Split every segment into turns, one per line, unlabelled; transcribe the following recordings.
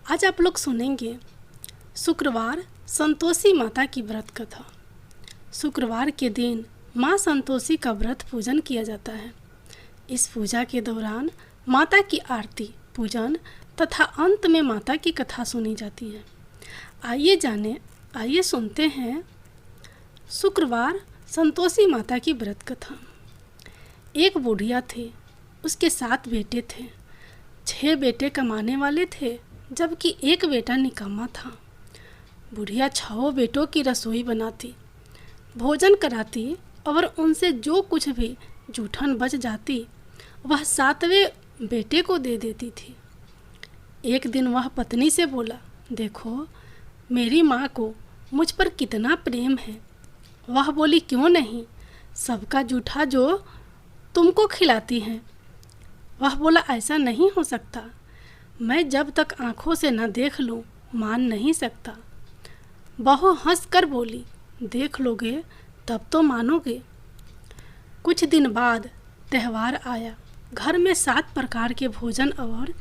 आज आप लोग सुनेंगे शुक्रवार संतोषी माता की व्रत कथा। शुक्रवार के दिन माँ संतोषी का व्रत पूजन किया जाता है। इस पूजा के दौरान माता की आरती पूजन तथा अंत में माता की कथा सुनी जाती है। आइए सुनते हैं शुक्रवार संतोषी माता की व्रत कथा। एक बुढ़िया थे, उसके 7 बेटे थे। 6 बेटे कमाने वाले थे, जबकि एक बेटा निकम्मा था। बुढ़िया 6 बेटों की रसोई बनाती, भोजन कराती और उनसे जो कुछ भी जूठन बच जाती वह 7वें बेटे को दे देती थी। एक दिन वह पत्नी से बोला, देखो मेरी माँ को मुझ पर कितना प्रेम है। वह बोली, क्यों नहीं, सबका जूठा जो तुमको खिलाती हैं। वह बोला, ऐसा नहीं हो सकता, मैं जब तक आँखों से न देख लूँ मान नहीं सकता। बहू हंस कर बोली, देख लोगे तब तो मानोगे। कुछ दिन बाद त्यौहार आया। घर में 7 प्रकार के भोजन और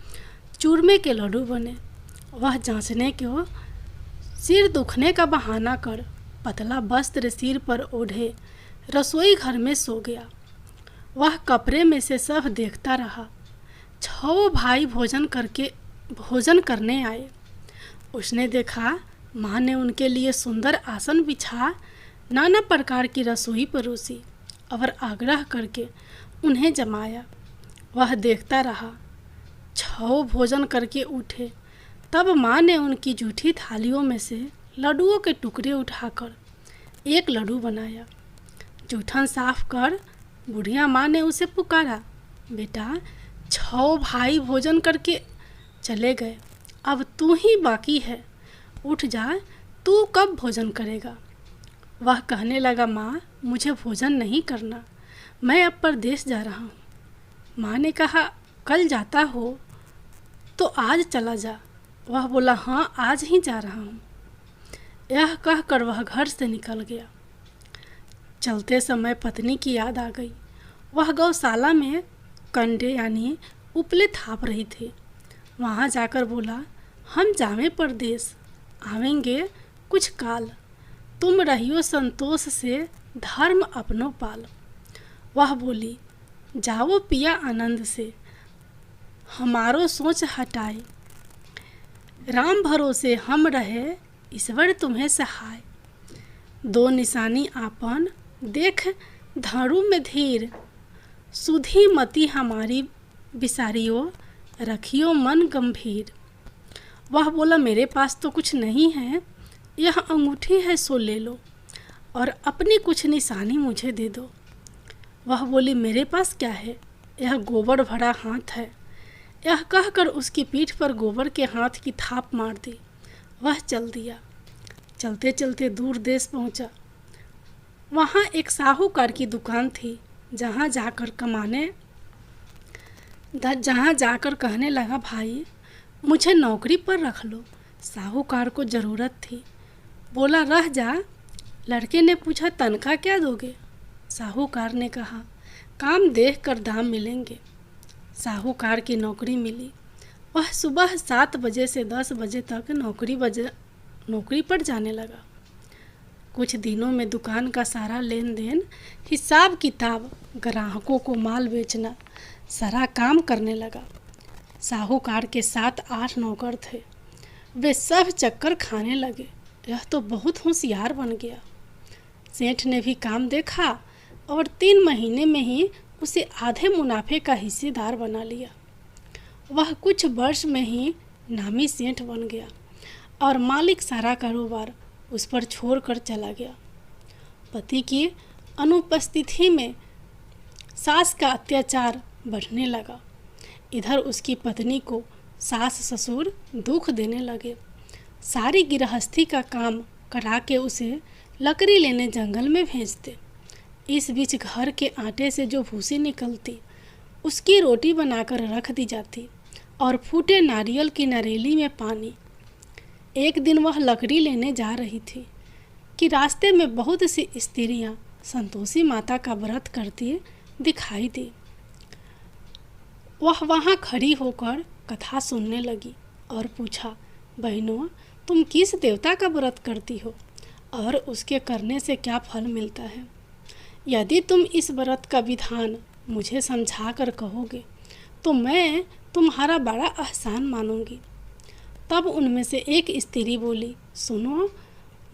चूरमे के लड्डू बने। वह जांचने को सिर दुखने का बहाना कर पतला वस्त्र सिर पर ओढ़े रसोई घर में सो गया। वह कपड़े में से सब देखता रहा। 6 भाई भोजन करने आए। उसने देखा माँ ने उनके लिए सुंदर आसन बिछा नाना प्रकार की रसोई परोसी और आग्रह करके उन्हें जमाया। वह देखता रहा। 6 भोजन करके उठे, तब माँ ने उनकी जूठी थालियों में से लड्डुओं के टुकड़े उठाकर एक लड्डू बनाया। जूठन साफ कर बुढ़िया माँ ने उसे पुकारा, बेटा 6 भाई भोजन करके चले गए, अब तू ही बाकी है, उठ जा, तू कब भोजन करेगा। वह कहने लगा, माँ मुझे भोजन नहीं करना, मैं अब परदेश जा रहा हूँ। माँ ने कहा, कल जाता हो तो आज चला जा। वह बोला, हाँ आज ही जा रहा हूँ। यह कहकर वह घर से निकल गया। चलते समय पत्नी की याद आ गई। वह गौशाला में कंडे यानी उपले थाप रही थी। वहाँ जाकर बोला, हम जावें परदेश, आवेंगे कुछ काल, तुम रहियो संतोष से धर्म अपनो पाल। वह बोली, जाओ पिया आनंद से, हमारो सोच हटाए, राम भरोसे हम रहे, ईश्वर तुम्हें सहाय। 2 निशानी आपन देख धारू में धीर, सुधी मति हमारी बिसारियो, रखियो मन गंभीर। वह बोला, मेरे पास तो कुछ नहीं है, यह अंगूठी है सो ले लो और अपनी कुछ निशानी मुझे दे दो। वह बोली, मेरे पास क्या है, यह गोबर भरा हाथ है। यह कहकर उसकी पीठ पर गोबर के हाथ की थाप मार दी। वह चल दिया। चलते चलते दूर देश पहुंचा। वहाँ एक साहूकार की दुकान थी, जहाँ जाकर कहने लगा, भाई मुझे नौकरी पर रख लो। साहूकार को ज़रूरत थी। बोला, रह जा। लड़के ने पूछा, तनख्वाह क्या दोगे। साहूकार ने कहा, काम देख कर दाम मिलेंगे। साहूकार की नौकरी मिली। वह सुबह 7 बजे से 10 बजे तक नौकरी पर जाने लगा। कुछ दिनों में दुकान का सारा लेन देन, हिसाब किताब, ग्राहकों को माल बेचना, सारा काम करने लगा। साहूकार के 7-8 नौकर थे। वे सब चक्कर खाने लगे। यह तो बहुत होशियार बन गया। सेठ ने भी काम देखा और 3 महीने में ही उसे आधे मुनाफे का हिस्सेदार बना लिया। वह कुछ वर्ष में ही नामी सेठ बन गया और मालिक सारा कारोबार उस पर छोड़कर चला गया। पति की अनुपस्थिति में सास का अत्याचार बढ़ने लगा। इधर उसकी पत्नी को सास ससुर दुख देने लगे। सारी गृहस्थी का काम करा के उसे लकड़ी लेने जंगल में भेजते। इस बीच घर के आटे से जो भूसी निकलती उसकी रोटी बनाकर रख दी जाती और फूटे नारियल की नरेली में पानी। एक दिन वह लकड़ी लेने जा रही थी कि रास्ते में बहुत सी स्त्रियां संतोषी माता का व्रत करती दिखाई दी। वह वहाँ खड़ी होकर कथा सुनने लगी और पूछा, बहनों, तुम किस देवता का व्रत करती हो और उसके करने से क्या फल मिलता है? यदि तुम इस व्रत का विधान मुझे समझा कर कहोगे तो मैं तुम्हारा बड़ा एहसान मानूंगी। तब उनमें से एक स्त्री बोली, सुनो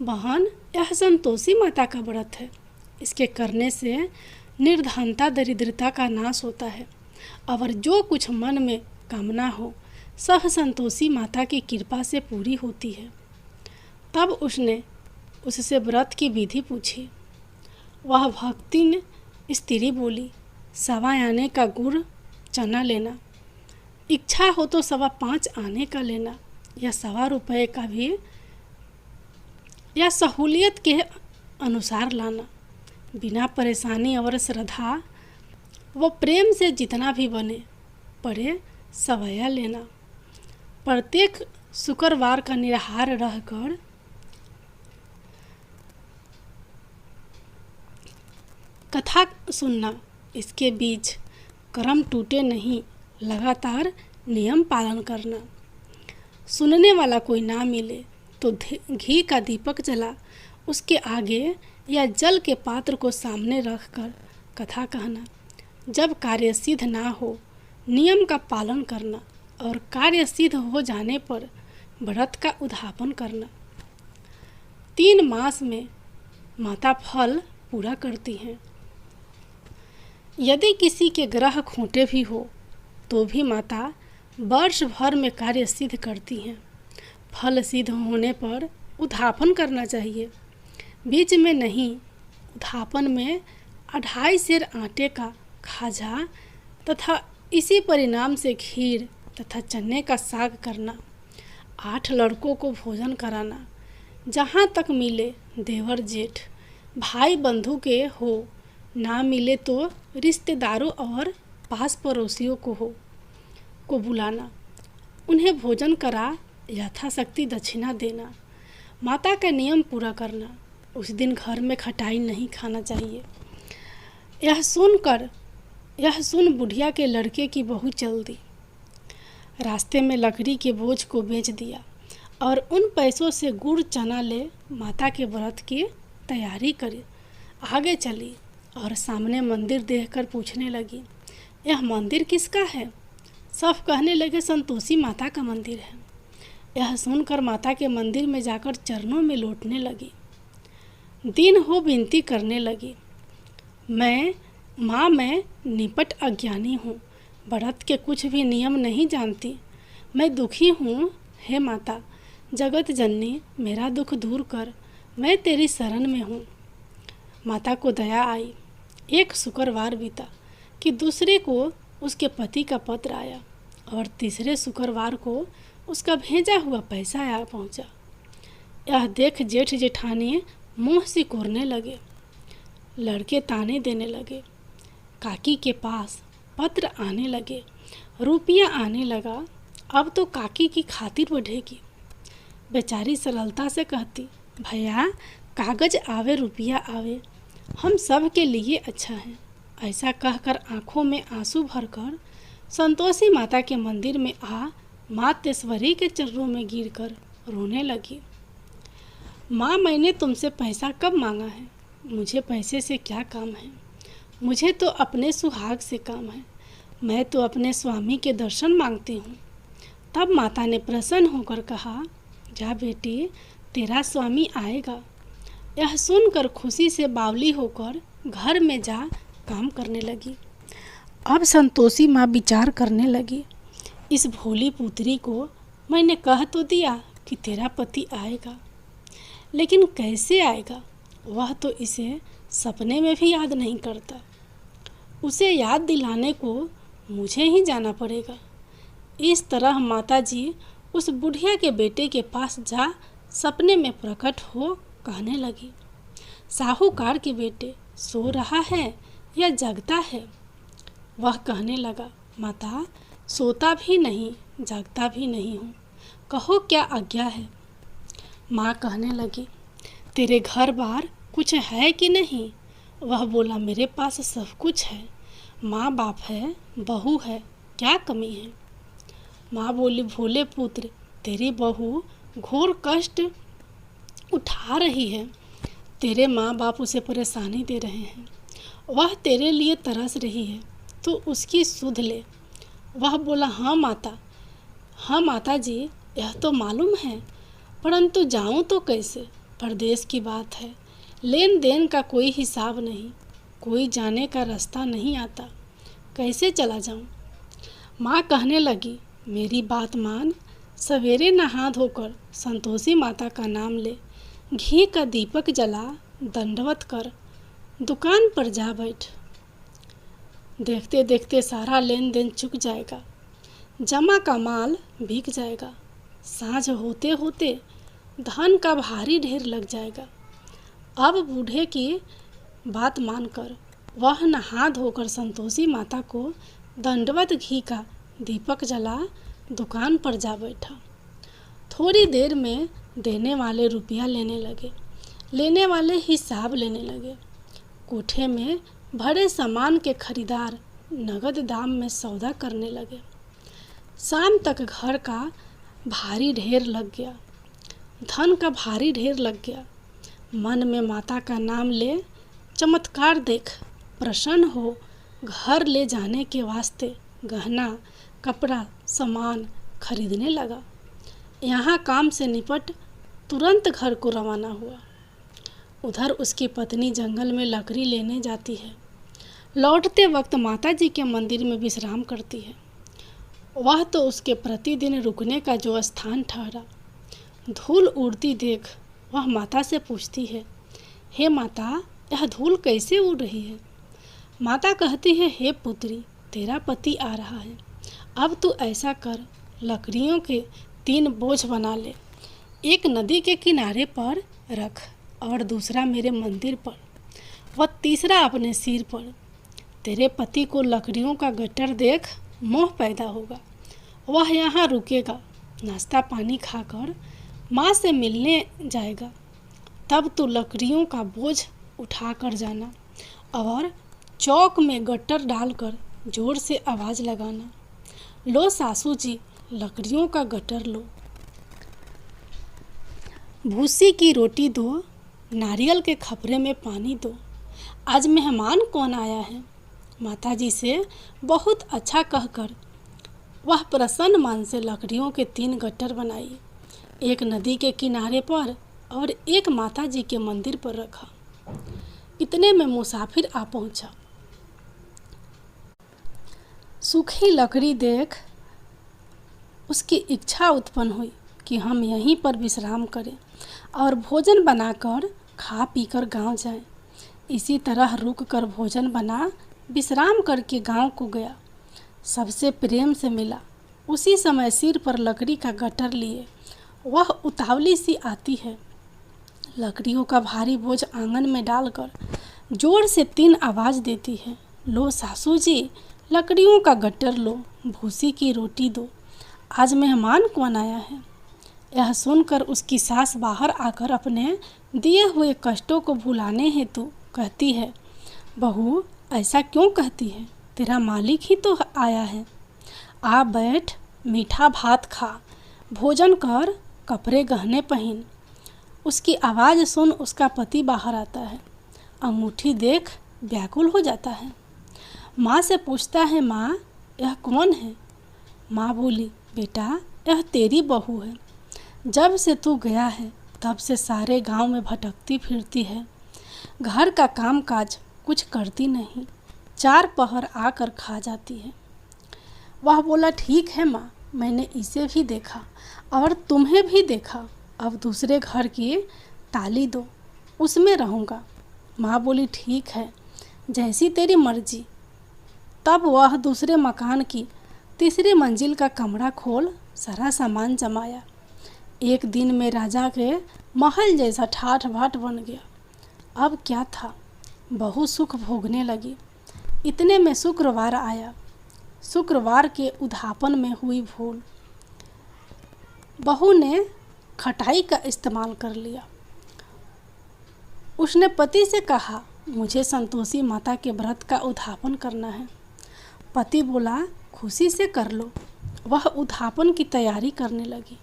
बहन, यह संतोषी माता का व्रत है। इसके करने से निर्धनता दरिद्रता का नाश होता है और जो कुछ मन में कामना हो सब संतोषी माता की कृपा से पूरी होती है। तब उसने उससे व्रत की विधि पूछी। वह भक्तिन स्त्री बोली, 1.25 आने का गुड़ चना लेना, इच्छा हो तो 5.25 आने का लेना, या 1.25 रुपये का भी, या सहूलियत के अनुसार लाना। बिना परेशानी और श्रद्धा व प्रेम से जितना भी बने पड़े सवैया लेना। प्रत्येक शुक्रवार का निराहार रहकर कथा सुनना। इसके बीच कर्म टूटे नहीं, लगातार नियम पालन करना। सुनने वाला कोई ना मिले तो घी का दीपक जला उसके आगे या जल के पात्र को सामने रखकर कथा कहना। जब कार्य सिद्ध ना हो नियम का पालन करना और कार्य सिद्ध हो जाने पर व्रत का उद्यापन करना। 3 मास में माता फल पूरा करती हैं। यदि किसी के ग्रह खोटे भी हो तो भी माता वर्ष भर में कार्य सिद्ध करती हैं। फल सिद्ध होने पर उद्यापन करना चाहिए, बीच में नहीं। उद्यापन में 2.5 सेर आटे का खाजा तथा इसी परिणाम से खीर तथा चने का साग करना। 8 लड़कों को भोजन कराना। जहाँ तक मिले देवर जेठ भाई बंधु के हो, ना मिले तो रिश्तेदारों और पास पड़ोसियों को बुलाना। उन्हें भोजन करा यथाशक्ति दक्षिणा देना। माता का नियम पूरा करना। उस दिन घर में खटाई नहीं खाना चाहिए। यह सुन बुढ़िया के लड़के की बहू चल दी। रास्ते में लकड़ी के बोझ को बेच दिया और उन पैसों से गुड़ चना ले माता के व्रत की तैयारी करी। आगे चली और सामने मंदिर देखकर पूछने लगी, यह मंदिर किसका है? सब कहने लगे, संतोषी माता का मंदिर है। यह सुनकर माता के मंदिर में जाकर चरणों में लौटने लगी। दिन हो विनती करने लगी, मैं निपट अज्ञानी हूँ, व्रत के कुछ भी नियम नहीं जानती। मैं दुखी हूँ, हे माता जगत जननी, मेरा दुख दूर कर, मैं तेरी शरण में हूँ। माता को दया आई। एक शुक्रवार बीता कि दूसरे को उसके पति का पत्र आया और तीसरे शुक्रवार को उसका भेजा हुआ पैसा आ पहुँचा। यह देख जेठ जेठानी मुँह सिकोड़ने लगे। लड़के ताने देने लगे। काकी के पास पत्र आने लगे, रुपया आने लगा। अब तो काकी की खातिर बढ़ेगी। बेचारी सरलता से कहती, भैया कागज आवे रुपया आवे, हम सब के लिए अच्छा है। ऐसा कहकर आंखों में आंसू भरकर संतोषी माता के मंदिर में आ मातेश्वरी के चरणों में गिरकर रोने लगी। माँ, मैंने तुमसे पैसा कब मांगा है? मुझे पैसे से क्या काम है? मुझे तो अपने सुहाग से काम है। मैं तो अपने स्वामी के दर्शन मांगती हूँ। तब माता ने प्रसन्न होकर कहा, जा बेटी, तेरा स्वामी आएगा। यह सुनकर खुशी से बावली होकर घर में जा काम करने लगी। अब संतोषी माँ विचार करने लगी, इस भोली पुत्री को मैंने कह तो दिया कि तेरा पति आएगा, लेकिन कैसे आएगा? वह तो इसे सपने में भी याद नहीं करता। उसे याद दिलाने को मुझे ही जाना पड़ेगा। इस तरह माताजी उस बुढ़िया के बेटे के पास जा सपने में प्रकट हो कहने लगी, साहूकार के बेटे सो रहा है या जगता है? वह कहने लगा, माता सोता भी नहीं जागता भी नहीं हूँ, कहो क्या आज्ञा है? माँ कहने लगी, तेरे घर बार कुछ है कि नहीं? वह बोला, मेरे पास सब कुछ है, माँ बाप है, बहू है, क्या कमी है? माँ बोली, भोले पुत्र, तेरी बहू घोर कष्ट उठा रही है। तेरे माँ बाप उसे परेशानी दे रहे हैं। वह तेरे लिए तरस रही है, तो उसकी सुध ले। वह बोला, हाँ माता जी, यह तो मालूम है, परंतु जाऊं तो कैसे? परदेश की बात है, लेन देन का कोई हिसाब नहीं, कोई जाने का रास्ता नहीं आता, कैसे चला जाऊं? माँ कहने लगी, मेरी बात मान, सवेरे नहा धोकर संतोषी माता का नाम ले, घी का दीपक जला, दंडवत कर, दुकान पर जा बैठ। देखते देखते सारा लेन देन चुक जाएगा, जमा का माल बिक जाएगा, साँझ होते होते धन का भारी ढेर लग जाएगा। अब बूढ़े की बात मानकर वह नहा धोकर संतोषी माता को दंडवत घी का दीपक जला दुकान पर जा बैठा। थोड़ी देर में देने वाले रुपया लेने लगे, लेने वाले हिसाब लेने लगे। कोठे में भरे सामान के खरीदार नगद दाम में सौदा करने लगे। शाम तक घर का भारी ढेर लग गया, धन का भारी ढेर लग गया। मन में माता का नाम ले, चमत्कार देख, प्रसन्न हो, घर ले जाने के वास्ते गहना कपड़ा सामान खरीदने लगा। यहाँ काम से निपट तुरंत घर को रवाना हुआ। उधर उसकी पत्नी जंगल में लकड़ी लेने जाती है। लौटते वक्त माता जी के मंदिर में विश्राम करती है। वह तो उसके प्रतिदिन रुकने का जो स्थान ठहरा। धूल उड़ती देख वह माता से पूछती है, हे माता, यह धूल कैसे उड़ रही है? माता कहती है, हे पुत्री, तेरा पति आ रहा है। अब तू ऐसा कर, लकड़ियों के 3 बोझ बना ले, एक नदी के किनारे पर रख और दूसरा मेरे मंदिर पर व तीसरा अपने सिर पर। तेरे पति को लकड़ियों का गट्टर देख मोह पैदा होगा, वह यहाँ रुकेगा, नाश्ता पानी खाकर माँ से मिलने जाएगा। तब तू लकड़ियों का बोझ उठा कर जाना और चौक में गट्टर डालकर जोर से आवाज़ लगाना, लो सासू जी, लकड़ियों का गट्टर लो, भूसी की रोटी दो, नारियल के खपरे में पानी दो। आज मेहमान कौन आया है? माताजी से बहुत अच्छा कहकर वह प्रसन्न मन से लकड़ियों के 3 गट्टर बनाई, एक नदी के किनारे पर और एक माताजी के मंदिर पर रखा। इतने में मुसाफिर आ पहुंचा। सूखी लकड़ी देख उसकी इच्छा उत्पन्न हुई कि हम यहीं पर विश्राम करें और भोजन बनाकर खा पीकर गांव जाएं। इसी तरह रुक कर भोजन बना विश्राम करके गांव को गया। सबसे प्रेम से मिला। उसी समय सिर पर लकड़ी का गट्टर लिए वह उतावली सी आती है। लकड़ियों का भारी बोझ आंगन में डालकर जोर से 3 आवाज़ देती है, लो सासू जी, लकड़ियों का गट्टर लो, भूसी की रोटी दो, आज मेहमान कौन आया है? यह सुनकर उसकी सास बाहर आकर अपने दिए हुए कष्टों को भुलाने हेतु कहती है, बहू, ऐसा क्यों कहती है? तेरा मालिक ही तो आया है। आ बैठ, मीठा भात खा, भोजन कर, कपड़े गहने पहन। उसकी आवाज़ सुन उसका पति बाहर आता है। अंगूठी देख व्याकुल हो जाता है। माँ से पूछता है, माँ, यह कौन है? माँ बोली, बेटा, यह तेरी बहू है। जब से तू गया है तब से सारे गांव में भटकती फिरती है, घर का काम काज कुछ करती नहीं, 4 पहर आकर खा जाती है। वह बोला, ठीक है माँ, मैंने इसे भी देखा और तुम्हें भी देखा, अब दूसरे घर की ताली दो, उसमें रहूँगा। माँ बोली, ठीक है, जैसी तेरी मर्जी। तब वह दूसरे मकान की 3री मंजिल का कमरा खोल सारा सामान जमाया। एक दिन में राजा के महल जैसा ठाठ बाट बन गया। अब क्या था, बहू सुख भोगने लगी। इतने में शुक्रवार आया। शुक्रवार के उद्यापन में हुई भूल। बहू ने खटाई का इस्तेमाल कर लिया। उसने पति से कहा, मुझे संतोषी माता के व्रत का उद्यापन करना है। पति बोला, खुशी से कर लो। वह उद्यापन की तैयारी करने लगी।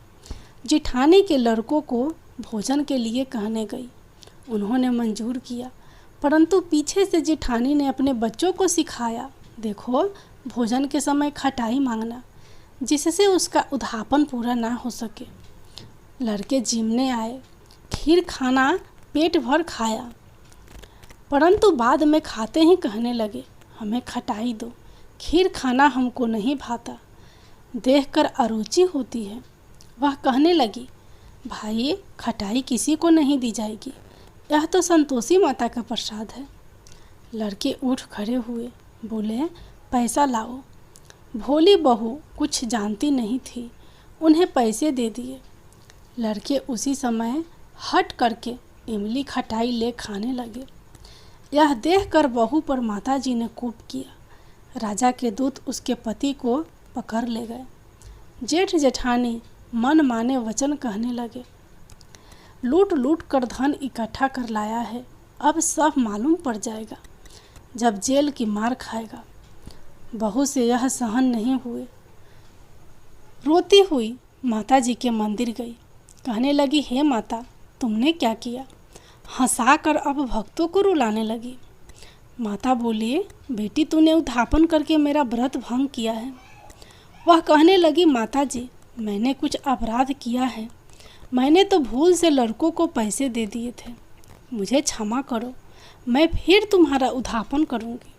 जेठानी के लड़कों को भोजन के लिए कहने गई। उन्होंने मंजूर किया, परंतु पीछे से जेठानी ने अपने बच्चों को सिखाया, देखो भोजन के समय खटाई मांगना, जिससे उसका उद्यापन पूरा ना हो सके। लड़के जिमने आए, खीर खाना पेट भर खाया, परंतु बाद में खाते ही कहने लगे, हमें खटाई दो, खीर खाना हमको नहीं भाता, देखकर अरुचि होती है। वह कहने लगी, भाई खटाई किसी को नहीं दी जाएगी, यह तो संतोषी माता का प्रसाद है। लड़के उठ खड़े हुए, बोले, पैसा लाओ। भोली बहू कुछ जानती नहीं थी, उन्हें पैसे दे दिए। लड़के उसी समय हट करके इमली खटाई ले खाने लगे। यह देखकर बहू पर माताजी ने कोप किया। राजा के दूत उसके पति को पकड़ ले गए। जेठ जेठानी मन माने वचन कहने लगे, लूट लूट कर धन इकट्ठा कर लाया है, अब सब मालूम पड़ जाएगा, जब जेल की मार खाएगा। बहू से यह सहन नहीं हुए, रोती हुई माता जी के मंदिर गई। कहने लगी, हे माता, तुमने क्या किया? हंसाकर अब भक्तों को रुलाने लगी। माता बोली, बेटी तूने उद्यापन करके मेरा व्रत भंग किया है। वह कहने लगी, माता जी मैंने कुछ अपराध किया है, मैंने तो भूल से लड़कों को पैसे दे दिए थे, मुझे क्षमा करो, मैं फिर तुम्हारा उद्यापन करूँगी।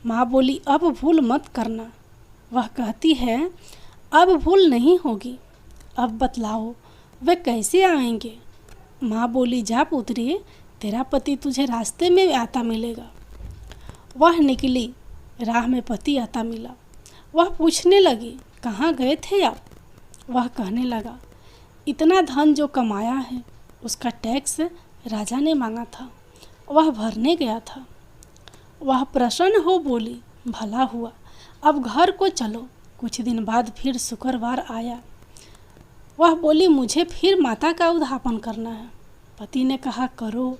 माँ बोली, अब भूल मत करना। वह कहती है, अब भूल नहीं होगी, अब बतलाओ वे कैसे आएंगे? माँ बोली, जा पुत्री, तेरा पति तुझे रास्ते में आता मिलेगा। वह निकली, राह में पति आता मिला। वह पूछने लगी, कहाँ गए थे आप? वह कहने लगा, इतना धन जो कमाया है उसका टैक्स राजा ने मांगा था, वह भरने गया था। वह प्रसन्न हो बोली, भला हुआ, अब घर को चलो। कुछ दिन बाद फिर शुक्रवार आया। वह बोली, मुझे फिर माता का उद्यापन करना है। पति ने कहा, करो।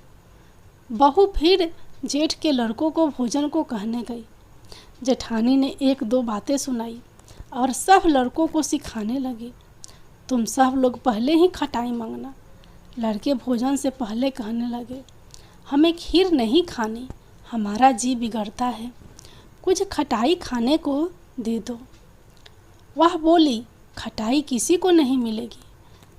बहू फिर जेठ के लड़कों को भोजन को कहने गई। जेठानी ने एक दो बातें सुनाई और सब लड़कों को सिखाने लगी, तुम सब लोग पहले ही खटाई मांगना। लड़के भोजन से पहले कहने लगे, हमें खीर नहीं खानी, हमारा जी बिगड़ता है, कुछ खटाई खाने को दे दो। वह बोली, खटाई किसी को नहीं मिलेगी,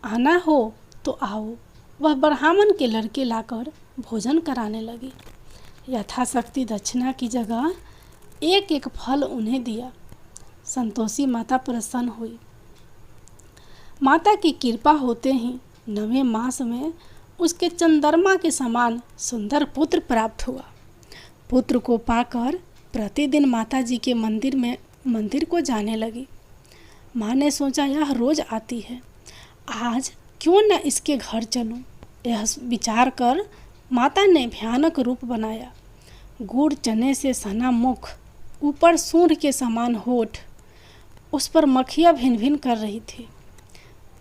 आना हो तो आओ। वह ब्राह्मण के लड़के लाकर भोजन कराने लगी। यथाशक्ति दक्षिणा की जगह एक एक फल उन्हें दिया। संतोषी माता प्रसन्न हुई। माता की कृपा होते ही 9वें मास में उसके चंद्रमा के समान सुंदर पुत्र प्राप्त हुआ। पुत्र को पाकर प्रतिदिन माता जी के मंदिर को जाने लगी। माँ ने सोचा, यह रोज आती है, आज क्यों न इसके घर चलूं। यह विचार कर माता ने भयानक रूप बनाया। गुड़ चने से सना मुख, ऊपर सूंड के समान होठ, उस पर मक्खियाँ भिन भिन कर रही थी।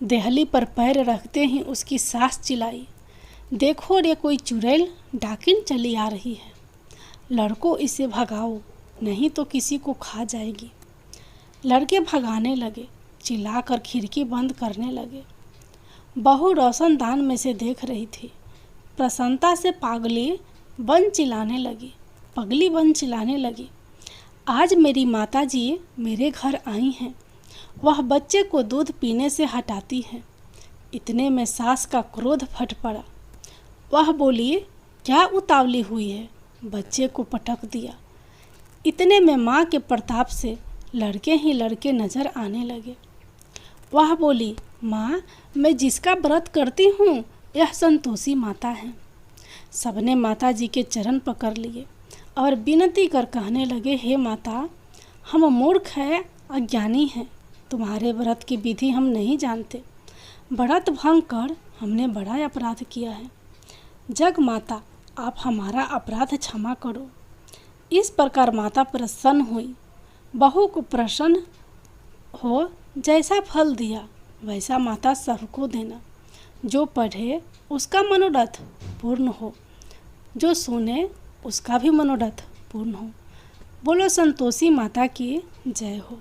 देहली पर पैर रखते ही उसकी सास चिल्लाई, देखो रे कोई चुड़ैल डाकिन चली आ रही है, लड़कों इसे भगाओ, नहीं तो किसी को खा जाएगी। लड़के भगाने लगे, चिल्लाकर खिड़की बंद करने लगे। बहू रोशनदान में से देख रही थी। प्रसन्नता से पगली बन चिल्लाने लगी, आज मेरी माता जी मेरे घर आई हैं। वह बच्चे को दूध पीने से हटाती है। इतने में सास का क्रोध फट पड़ा। वह बोली, क्या उतावली हुई है? बच्चे को पटक दिया। इतने में माँ के प्रताप से लड़के ही लड़के नजर आने लगे। वह बोली, माँ, मैं जिसका व्रत करती हूँ यह संतोषी माता है। सबने माता जी के चरण पकड़ लिए और विनती कर कहने लगे, हे माता, हम मूर्ख हैं, अज्ञानी हैं, तुम्हारे व्रत की विधि हम नहीं जानते। व्रत भंग कर हमने बड़ा अपराध किया है। जग माता, आप हमारा अपराध क्षमा करो। इस प्रकार माता प्रसन्न हुई। बहू को प्रसन्न हो जैसा फल दिया वैसा माता सबको देना। जो पढ़े उसका मनोरथ पूर्ण हो, जो सुने उसका भी मनोरथ पूर्ण हो। बोलो संतोषी माता की जय हो।